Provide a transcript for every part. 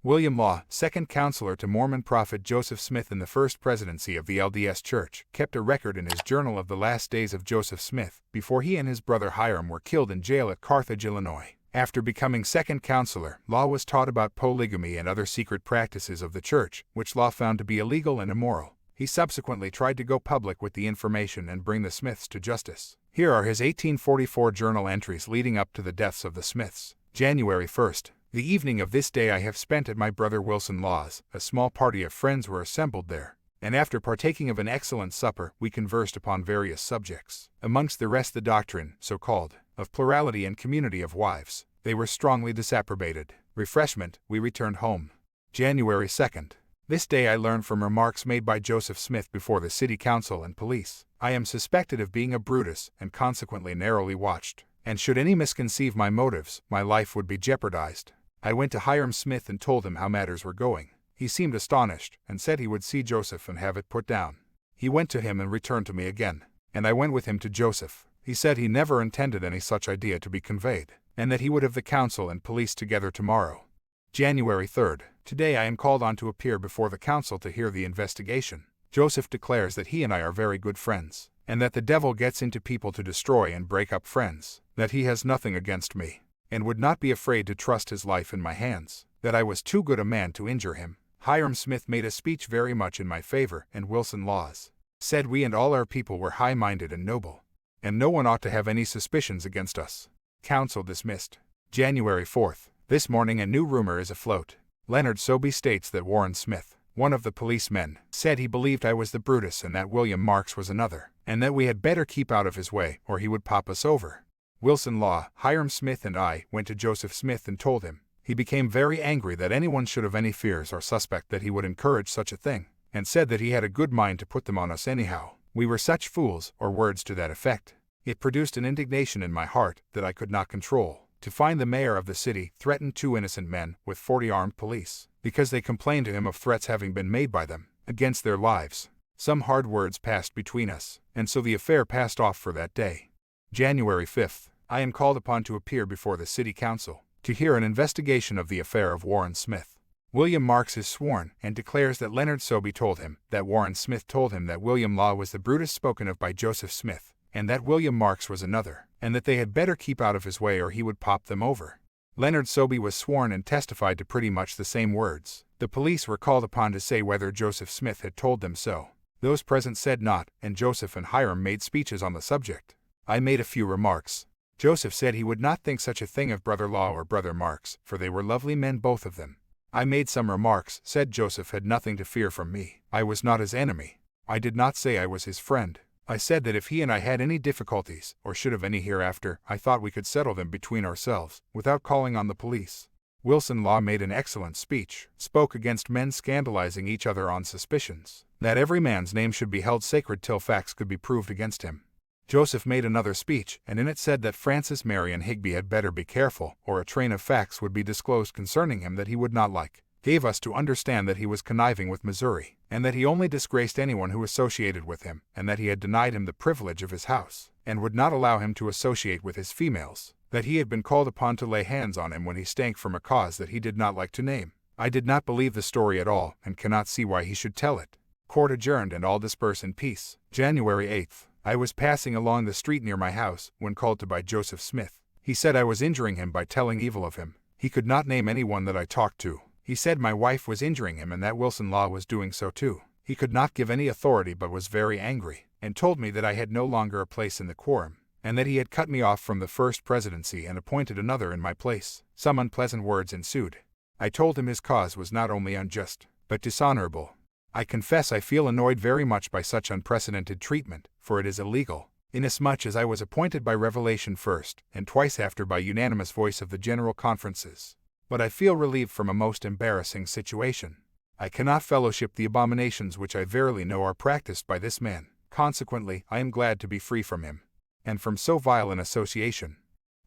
William Law, second counselor to Mormon prophet Joseph Smith in the First Presidency of the LDS Church, kept a record in his journal of the last days of Joseph Smith, before he and his brother Hyrum were killed in jail at Carthage, Illinois. After becoming second counselor, Law was taught about polygamy and other secret practices of the church, which Law found to be illegal and immoral. He subsequently tried to go public with the information and bring the Smiths to justice. Here are his 1844 journal entries leading up to the deaths of the Smiths. January 1st. The evening of this day I have spent at my brother Wilson Law's. A small party of friends were assembled there, and after partaking of an excellent supper, we conversed upon various subjects. Amongst the rest the doctrine, so called, of plurality and community of wives. They were strongly disapprobated. Refreshment, we returned home. January 2nd. This day I learned from remarks made by Joseph Smith before the city council and police. I am suspected of being a Brutus, and consequently narrowly watched. And should any misconceive my motives, my life would be jeopardized. I went to Hyrum Smith and told him how matters were going. He seemed astonished, and said he would see Joseph and have it put down. He went to him and returned to me again, and I went with him to Joseph. He said he never intended any such idea to be conveyed, and that he would have the council and police together tomorrow. January 3rd. Today I am called on to appear before the council to hear the investigation. Joseph declares that he and I are very good friends, and that the devil gets into people to destroy and break up friends, that he has nothing against me, and would not be afraid to trust his life in my hands, that I was too good a man to injure him. Hyrum Smith made a speech very much in my favor, and Wilson Laws said we and all our people were high-minded and noble, and no one ought to have any suspicions against us. Council dismissed. January 4th. This morning a new rumor is afloat. Leonard Sobey states that Warren Smith, one of the policemen, said he believed I was the Brutus and that William Marks was another, and that we had better keep out of his way or he would pop us over. Wilson Law, Hyrum Smith and I went to Joseph Smith and told him. He became very angry that anyone should have any fears or suspect that he would encourage such a thing, and said that he had a good mind to put them on us anyhow. We were such fools, or words to that effect. It produced an indignation in my heart that I could not control, to find the mayor of the city threaten 2 innocent men with 40 armed police, because they complained to him of threats having been made by them, against their lives. Some hard words passed between us, and so the affair passed off for that day. January 5th. I am called upon to appear before the city council, to hear an investigation of the affair of Warren Smith. William Marks is sworn, and declares that Leonard Sobey told him, that Warren Smith told him that William Law was the Brutus spoken of by Joseph Smith, and that William Marks was another, and that they had better keep out of his way or he would pop them over. Leonard Sobey was sworn and testified to pretty much the same words. The police were called upon to say whether Joseph Smith had told them so. Those present said not, and Joseph and Hyrum made speeches on the subject. I made a few remarks. Joseph said he would not think such a thing of Brother Law or Brother Marks, for they were lovely men both of them. I made some remarks, said Joseph had nothing to fear from me. I was not his enemy. I did not say I was his friend. I said that if he and I had any difficulties, or should have any hereafter, I thought we could settle them between ourselves, without calling on the police. Wilson Law made an excellent speech, spoke against men scandalizing each other on suspicions, that every man's name should be held sacred till facts could be proved against him. Joseph made another speech, and in it said that Francis Marion Higby had better be careful, or a train of facts would be disclosed concerning him that he would not like. Gave us to understand that he was conniving with Missouri, and that he only disgraced anyone who associated with him, and that he had denied him the privilege of his house, and would not allow him to associate with his females, that he had been called upon to lay hands on him when he stank from a cause that he did not like to name. I did not believe the story at all, and cannot see why he should tell it. Court adjourned and all disperse in peace. January 8th. I was passing along the street near my house, when called to by Joseph Smith. He said I was injuring him by telling evil of him. He could not name anyone that I talked to. He said my wife was injuring him and that Wilson Law was doing so too. He could not give any authority but was very angry, and told me that I had no longer a place in the quorum, and that he had cut me off from the First Presidency and appointed another in my place. Some unpleasant words ensued. I told him his cause was not only unjust, but dishonorable. I confess I feel annoyed very much by such unprecedented treatment, for it is illegal, inasmuch as I was appointed by revelation first, and twice after by unanimous voice of the general conferences. But I feel relieved from a most embarrassing situation. I cannot fellowship the abominations which I verily know are practiced by this man. Consequently, I am glad to be free from him, and from so vile an association.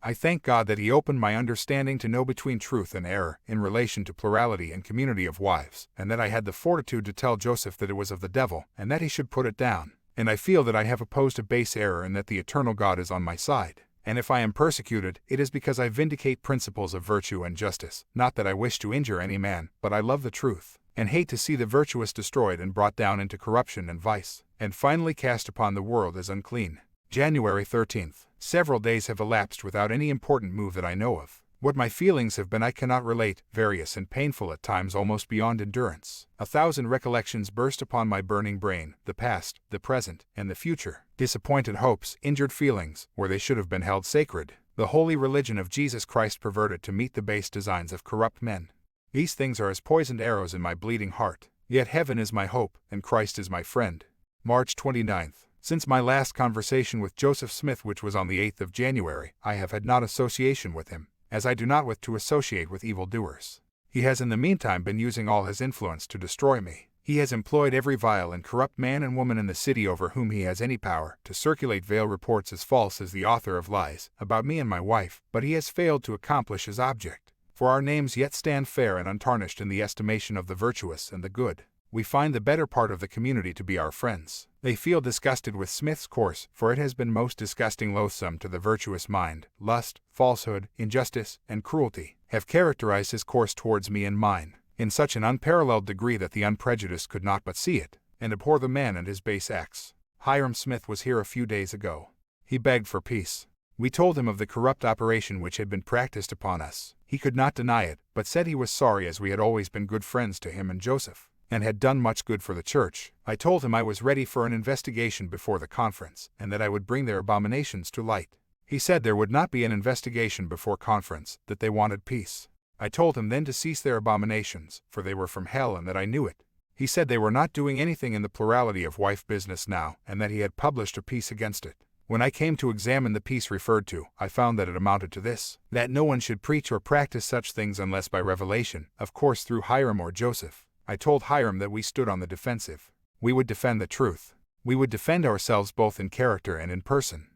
I thank God that he opened my understanding to know between truth and error in relation to plurality and community of wives, and that I had the fortitude to tell Joseph that it was of the devil, and that he should put it down. And I feel that I have opposed a base error and that the eternal God is on my side. And if I am persecuted, it is because I vindicate principles of virtue and justice, not that I wish to injure any man, but I love the truth, and hate to see the virtuous destroyed and brought down into corruption and vice, and finally cast upon the world as unclean. January 13th. Several days have elapsed without any important move that I know of. What my feelings have been I cannot relate, various and painful at times almost beyond endurance. 1,000 recollections burst upon my burning brain, the past, the present, and the future. Disappointed hopes, injured feelings, where they should have been held sacred. The holy religion of Jesus Christ perverted to meet the base designs of corrupt men. These things are as poisoned arrows in my bleeding heart. Yet heaven is my hope, and Christ is my friend. March 29th. Since my last conversation with Joseph Smith, which was on the 8th of January, I have had not association with him, as I do not wish to associate with evildoers. He has in the meantime been using all his influence to destroy me. He has employed every vile and corrupt man and woman in the city over whom he has any power to circulate veiled reports as false as the author of lies about me and my wife, but he has failed to accomplish his object. For our names yet stand fair and untarnished in the estimation of the virtuous and the good. We find the better part of the community to be our friends. They feel disgusted with Smith's course, for it has been most disgusting loathsome to the virtuous mind. Lust, falsehood, injustice, and cruelty have characterized his course towards me and mine, in such an unparalleled degree that the unprejudiced could not but see it, and abhor the man and his base acts. Hyrum Smith was here a few days ago. He begged for peace. We told him of the corrupt operation which had been practiced upon us. He could not deny it, but said he was sorry, as we had always been good friends to him and Joseph, and had done much good for the church. I told him I was ready for an investigation before the conference, and that I would bring their abominations to light. He said there would not be an investigation before conference, that they wanted peace. I told him then to cease their abominations, for they were from hell, and that I knew it. He said they were not doing anything in the plurality of wife business now, and that he had published a piece against it. When I came to examine the piece referred to, I found that it amounted to this: that no one should preach or practice such things unless by revelation, of course through Hyrum or Joseph. I told Hyrum that we stood on the defensive. We would defend the truth. We would defend ourselves both in character and in person.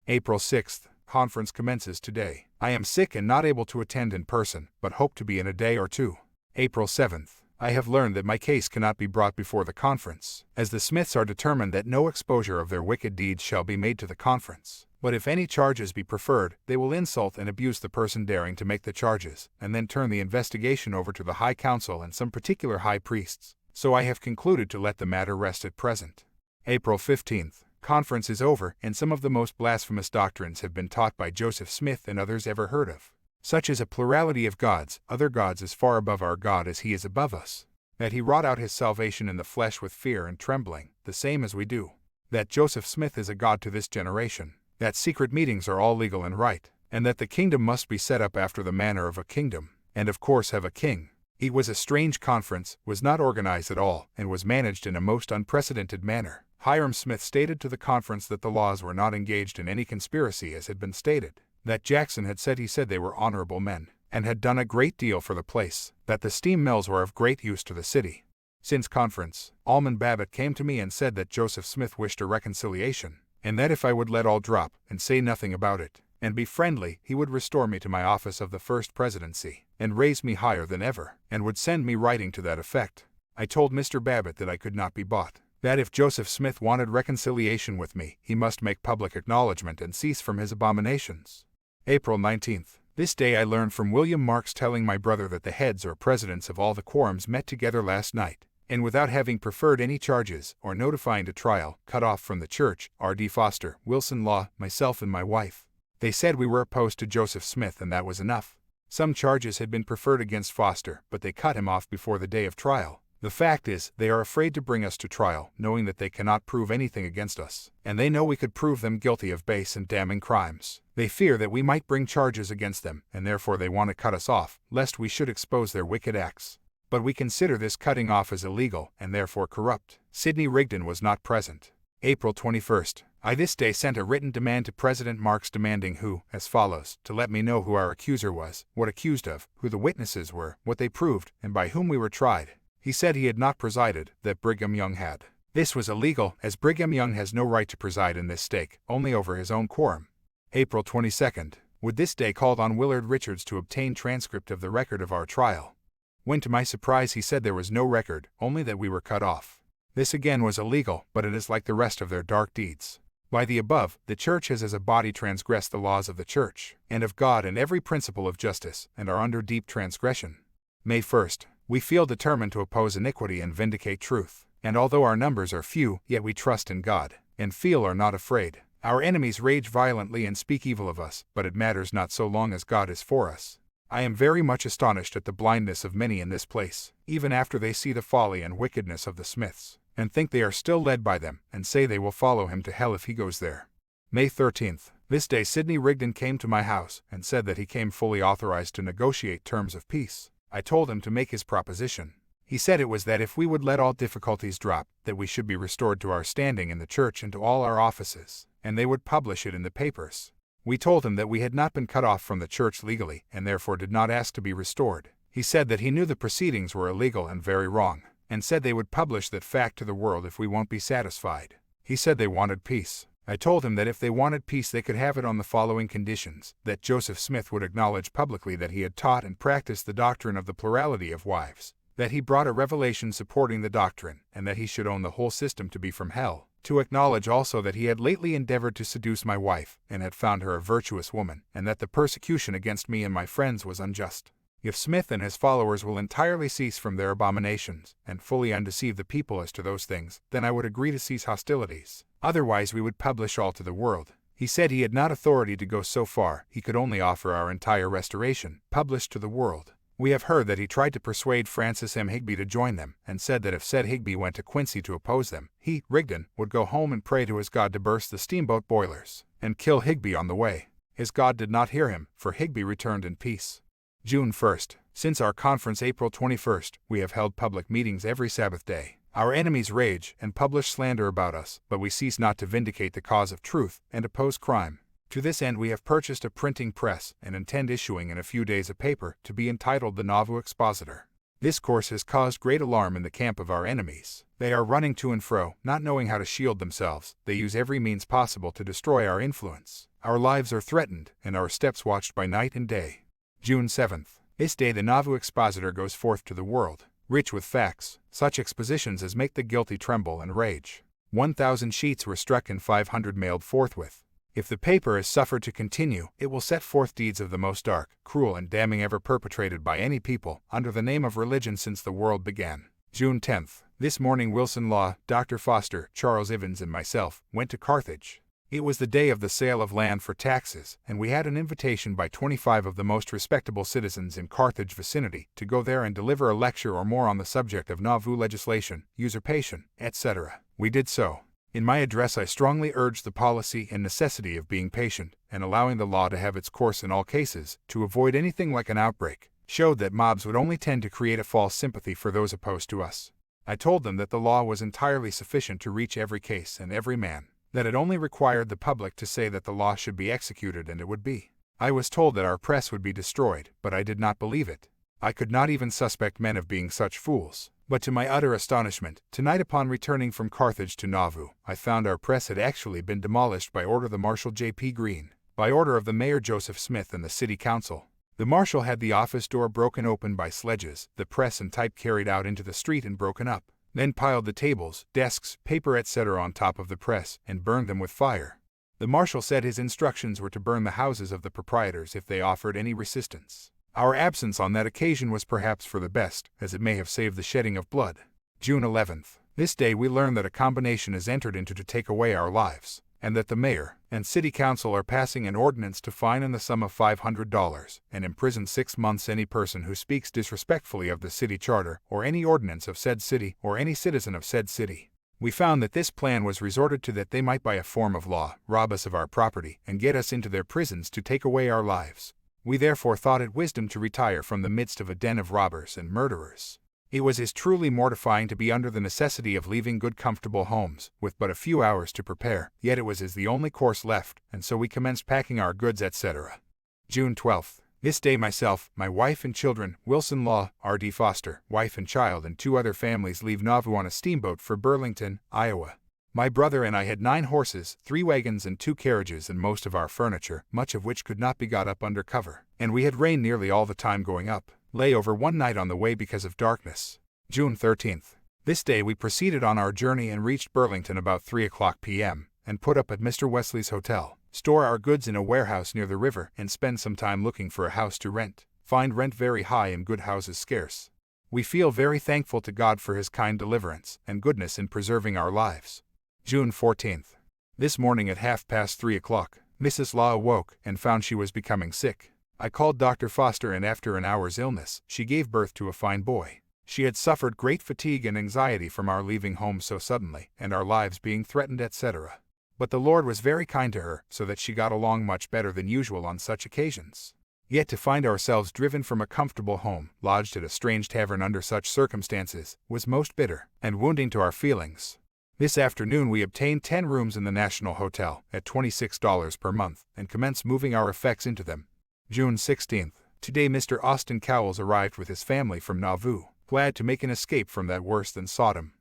April 6th. Conference commences today. I am sick and not able to attend in person, but hope to be in a day or two. April 7th. I have learned that my case cannot be brought before the conference, as the Smiths are determined that no exposure of their wicked deeds shall be made to the conference. But if any charges be preferred, they will insult and abuse the person daring to make the charges, and then turn the investigation over to the High Council and some particular high priests. So I have concluded to let the matter rest at present. April 15th. Conference is over, and some of the most blasphemous doctrines have been taught by Joseph Smith and others ever heard of. Such as a plurality of gods, other gods as far above our God as he is above us. That he wrought out his salvation in the flesh with fear and trembling, the same as we do. That Joseph Smith is a god to this generation. That secret meetings are all legal and right, and that the kingdom must be set up after the manner of a kingdom, and of course have a king. It was a strange conference, was not organized at all, and was managed in a most unprecedented manner. Hyrum Smith stated to the conference that the laws were not engaged in any conspiracy as had been stated. That Jackson had said they were honorable men, and had done a great deal for the place. That the steam mills were of great use to the city. Since conference, Almond Babbitt came to me and said that Joseph Smith wished a reconciliation, and that if I would let all drop, and say nothing about it, and be friendly, he would restore me to my office of the First Presidency, and raise me higher than ever, and would send me writing to that effect. I told Mr. Babbitt that I could not be bought. That if Joseph Smith wanted reconciliation with me, he must make public acknowledgment and cease from his abominations. April 19th. This day I learned from William Marks telling my brother that the heads or presidents of all the quorums met together last night, and without having preferred any charges, or notifying to trial, cut off from the church, R.D. Foster, Wilson Law, myself and my wife. They said we were opposed to Joseph Smith, and that was enough. Some charges had been preferred against Foster, but they cut him off before the day of trial. The fact is, they are afraid to bring us to trial, knowing that they cannot prove anything against us, and they know we could prove them guilty of base and damning crimes. They fear that we might bring charges against them, and therefore they want to cut us off, lest we should expose their wicked acts. But we consider this cutting off as illegal, and therefore corrupt. Sidney Rigdon was not present. April 21st. I this day sent a written demand to President Marks demanding who, as follows, to let me know who our accuser was, what accused of, who the witnesses were, what they proved, and by whom we were tried. He said he had not presided, that Brigham Young had. This was illegal, as Brigham Young has no right to preside in this stake, only over his own quorum. April 22nd. Would this day called on Willard Richards to obtain transcript of the record of our trial. When to my surprise he said there was no record, only that we were cut off. This again was illegal, but it is like the rest of their dark deeds. By the above, the church has as a body transgressed the laws of the church, and of God and every principle of justice, and are under deep transgression. May 1st. We feel determined to oppose iniquity and vindicate truth, and although our numbers are few, yet we trust in God, and feel are not afraid. Our enemies rage violently and speak evil of us, but it matters not so long as God is for us. I am very much astonished at the blindness of many in this place, even after they see the folly and wickedness of the Smiths, and think they are still led by them, and say they will follow him to hell if he goes there. May 13th. This day Sidney Rigdon came to my house, and said that he came fully authorized to negotiate terms of peace. I told him to make his proposition. He said it was that if we would let all difficulties drop, that we should be restored to our standing in the church and to all our offices, and they would publish it in the papers. We told him that we had not been cut off from the church legally, and therefore did not ask to be restored. He said that he knew the proceedings were illegal and very wrong, and said they would publish that fact to the world if we won't be satisfied. He said they wanted peace. I told him that if they wanted peace they could have it on the following conditions: that Joseph Smith would acknowledge publicly that he had taught and practiced the doctrine of the plurality of wives, that he brought a revelation supporting the doctrine, and that he should own the whole system to be from hell, to acknowledge also that he had lately endeavored to seduce my wife, and had found her a virtuous woman, and that the persecution against me and my friends was unjust. If Smith and his followers will entirely cease from their abominations, and fully undeceive the people as to those things, then I would agree to cease hostilities. Otherwise we would publish all to the world. He said he had not authority to go so far, he could only offer our entire restoration, published to the world. We have heard that he tried to persuade Francis M. Higbee to join them, and said that if said Higbee went to Quincy to oppose them, he, Rigdon, would go home and pray to his God to burst the steamboat boilers, and kill Higbee on the way. His God did not hear him, for Higbee returned in peace. June 1st. Since our conference April 21st, we have held public meetings every Sabbath day. Our enemies rage and publish slander about us, but we cease not to vindicate the cause of truth and oppose crime. To this end we have purchased a printing press, and intend issuing in a few days a paper, to be entitled the Nauvoo Expositor. This course has caused great alarm in the camp of our enemies. They are running to and fro, not knowing how to shield themselves. They use every means possible to destroy our influence. Our lives are threatened, and our steps watched by night and day. June 7th. This day the Nauvoo Expositor goes forth to the world, rich with facts, such expositions as make the guilty tremble and rage. 1,000 sheets were struck and 500 mailed forthwith. If the paper is suffered to continue, it will set forth deeds of the most dark, cruel and damning ever perpetrated by any people, under the name of religion since the world began. June 10th. This morning Wilson Law, Dr. Foster, Charles Ivins and myself went to Carthage. It was the day of the sale of land for taxes, and we had an invitation by 25 of the most respectable citizens in Carthage vicinity to go there and deliver a lecture or more on the subject of Nauvoo legislation, usurpation, etc. We did so. In my address I strongly urged the policy and necessity of being patient, and allowing the law to have its course in all cases, to avoid anything like an outbreak, showed that mobs would only tend to create a false sympathy for those opposed to us. I told them that the law was entirely sufficient to reach every case and every man, that it only required the public to say that the law should be executed, and it would be. I was told that our press would be destroyed, but I did not believe it. I could not even suspect men of being such fools. But to my utter astonishment, tonight upon returning from Carthage to Nauvoo, I found our press had actually been demolished by order of the Marshal J.P. Green, by order of the Mayor Joseph Smith and the City Council. The Marshal had the office door broken open by sledges, the press and type carried out into the street and broken up, then piled the tables, desks, paper etc. on top of the press, and burned them with fire. The Marshal said his instructions were to burn the houses of the proprietors if they offered any resistance. Our absence on that occasion was perhaps for the best, as it may have saved the shedding of blood. June 11th. This day we learn that a combination is entered into to take away our lives, and that the Mayor and City Council are passing an ordinance to fine in the sum of $500, and imprison 6 months any person who speaks disrespectfully of the city charter, or any ordinance of said city, or any citizen of said city. We found that this plan was resorted to that they might by a form of law rob us of our property, and get us into their prisons to take away our lives. We therefore thought it wisdom to retire from the midst of a den of robbers and murderers. It was as truly mortifying to be under the necessity of leaving good comfortable homes, with but a few hours to prepare, yet it was as the only course left, and so we commenced packing our goods etc. June 12th. This day myself, my wife and children, Wilson Law, R.D. Foster, wife and child and 2 other families leave Nauvoo on a steamboat for Burlington, Iowa. My brother and I had 9 horses, 3 wagons and 2 carriages and most of our furniture, much of which could not be got up under cover, and we had rain nearly all the time going up. Lay over one night on the way because of darkness. June 13th. This day we proceeded on our journey and reached Burlington about 3 o'clock p.m., and put up at Mr. Wesley's hotel, store our goods in a warehouse near the river, and spend some time looking for a house to rent. Find rent very high and good houses scarce. We feel very thankful to God for His kind deliverance and goodness in preserving our lives. June 14th. This morning at 3:30, Mrs. Law awoke and found she was becoming sick. I called Dr. Foster, and after an hour's illness, she gave birth to a fine boy. She had suffered great fatigue and anxiety from our leaving home so suddenly, and our lives being threatened, etc. But the Lord was very kind to her, so that she got along much better than usual on such occasions. Yet to find ourselves driven from a comfortable home, lodged at a strange tavern under such circumstances, was most bitter and wounding to our feelings. This afternoon we obtained 10 rooms in the National Hotel at $26 per month, and commenced moving our effects into them. June 16th. Today Mr. Austin Cowles arrived with his family from Nauvoo, glad to make an escape from that worse than Sodom.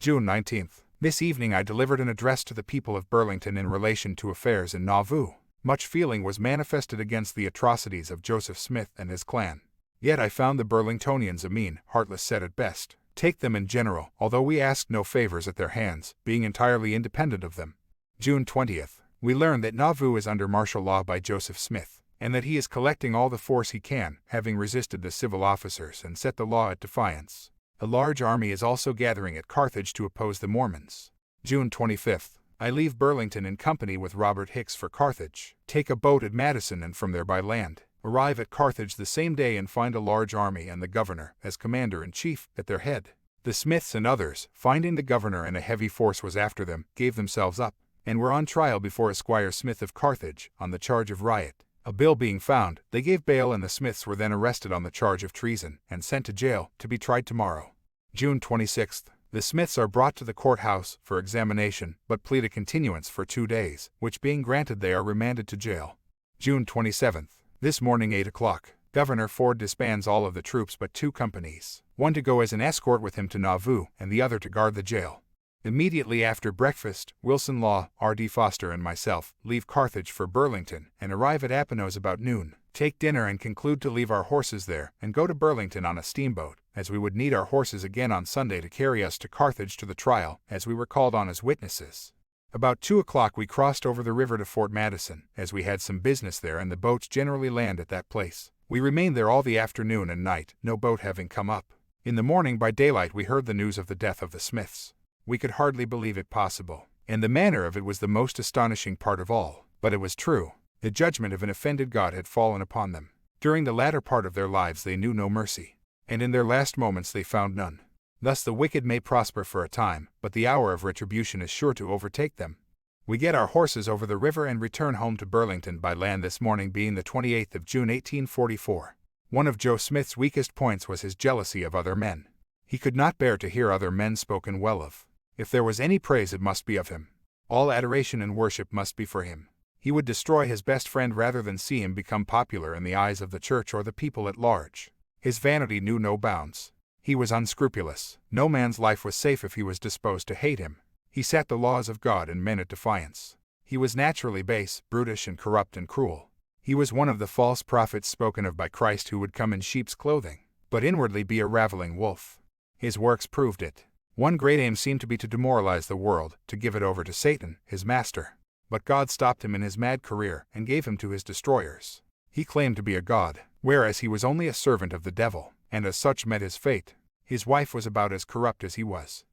June 19th. This evening I delivered an address to the people of Burlington in relation to affairs in Nauvoo. Much feeling was manifested against the atrocities of Joseph Smith and his clan. Yet I found the Burlingtonians a mean, heartless set at best. Take them in general, although we asked no favors at their hands, being entirely independent of them. June 20th. We learned that Nauvoo is under martial law by Joseph Smith, and that he is collecting all the force he can, having resisted the civil officers and set the law at defiance. A large army is also gathering at Carthage to oppose the Mormons. June 25th. I leave Burlington in company with Robert Hicks for Carthage, take a boat at Madison, and from there by land, arrive at Carthage the same day and find a large army and the governor, as commander-in-chief, at their head. The Smiths and others, finding the governor and a heavy force was after them, gave themselves up, and were on trial before Esquire Smith of Carthage, on the charge of riot. A bill being found, they gave bail, and the Smiths were then arrested on the charge of treason, and sent to jail, to be tried tomorrow. June 26th. The Smiths are brought to the courthouse for examination, but plead a continuance for 2 days, which being granted they are remanded to jail. June 27th. This morning 8 o'clock, Governor Ford disbands all of the troops but 2 companies, one to go as an escort with him to Nauvoo, and the other to guard the jail. Immediately after breakfast, Wilson Law, R.D. Foster, and myself leave Carthage for Burlington, and arrive at Apponeaux about noon, take dinner, and conclude to leave our horses there, and go to Burlington on a steamboat, as we would need our horses again on Sunday to carry us to Carthage to the trial, as we were called on as witnesses. About 2 o'clock we crossed over the river to Fort Madison, as we had some business there and the boats generally land at that place. We remained there all the afternoon and night, no boat having come up. In the morning by daylight we heard the news of the death of the Smiths. We could hardly believe it possible, and the manner of it was the most astonishing part of all. But it was true. The judgment of an offended God had fallen upon them. During the latter part of their lives they knew no mercy, and in their last moments they found none. Thus the wicked may prosper for a time, but the hour of retribution is sure to overtake them. We get our horses over the river and return home to Burlington by land this morning, being the 28th of June 1844. One of Joe Smith's weakest points was his jealousy of other men. He could not bear to hear other men spoken well of. If there was any praise it must be of him. All adoration and worship must be for him. He would destroy his best friend rather than see him become popular in the eyes of the church or the people at large. His vanity knew no bounds. He was unscrupulous. No man's life was safe if he was disposed to hate him. He set the laws of God and men at defiance. He was naturally base, brutish, and corrupt and cruel. He was one of the false prophets spoken of by Christ, who would come in sheep's clothing, but inwardly be a raveling wolf. His works proved it. One great aim seemed to be to demoralize the world, to give it over to Satan, his master. But God stopped him in his mad career and gave him to his destroyers. He claimed to be a god, whereas he was only a servant of the devil, and as such met his fate. His wife was about as corrupt as he was.